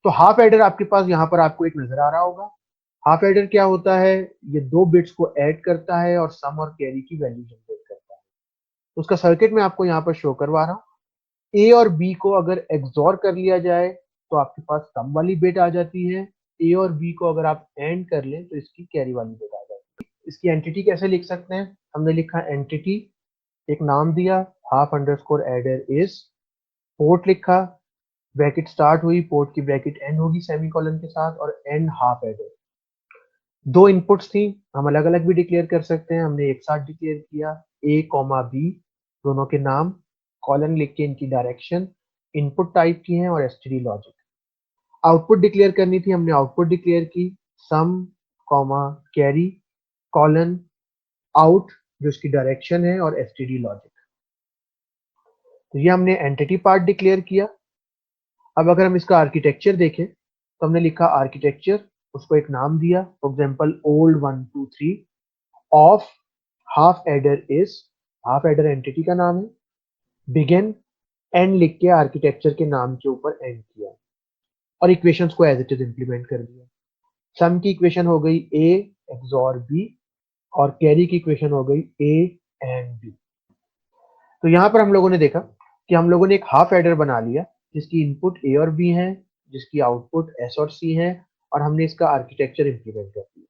तो half adder आपके पास यहाँ पर आपको एक नजर आ रहा होगा। हाफ एडर क्या होता है, ये दो बिट्स को ऐड करता है और सम और कैरी की वैल्यू जनरेट करता है। तो उसका सर्किट मैं आपको यहाँ पर शो करवा रहा हूँ। ए और बी को अगर एक्सॉर कर लिया जाए तो आपके पास सम वाली बिट आ जाती है। ए और बी को अगर आप एंड कर लें तो इसकी कैरी वाली बिट आ जाती है। इसकी एंटिटी कैसे लिख सकते हैं, हमने लिखा एंटिटी, एक नाम दिया half underscore adder is, port लिखा, ब्रैकेट स्टार्ट हुई, पोर्ट की ब्रैकेट एंड होगी सेमीकोलन के साथ, और एंड हाफ एडर। दो इनपुट्स थी, हम अलग अलग भी डिक्लेयर कर सकते हैं, हमने एक साथ डिक्लेयर किया ए कॉमा बी, दोनों के नाम, कॉलन लिख के इनकी डायरेक्शन, इनपुट टाइप की है और एसटीडी लॉजिक। आउटपुट डिक्लेयर करनी थी, हमने आउटपुट डिक्लेयर की सम कॉमा कैरी कॉलन आउट जो इसकी डायरेक्शन है और एसटीडी लॉजिक। तो ये हमने एंटिटी पार्ट डिक्लेयर किया। अब अगर हम इसका आर्किटेक्चर देखें तो हमने लिखा आर्किटेक्चर, उसको एक नाम दिया, for example old 1 2 3 of half adder is, half adder entity का नाम है, बिगिन एंड लिख के आर्किटेक्चर के नाम के ऊपर एंड किया और इक्वेशंस को एज इट इज इंप्लीमेंट कर दिया। सम की इक्वेशन हो गई ए एक्सॉर बी और कैरी की इक्वेशन हो गई ए एंड बी। तो यहाँ पर हम लोगों ने देखा कि हम लोगों ने एक हाफ एडर बना लिया जिसकी इनपुट ए और बी है, जिसकी आउटपुट एस और सी है, और हमने इसका आर्किटेक्चर इंप्लीमेंट कर दिया।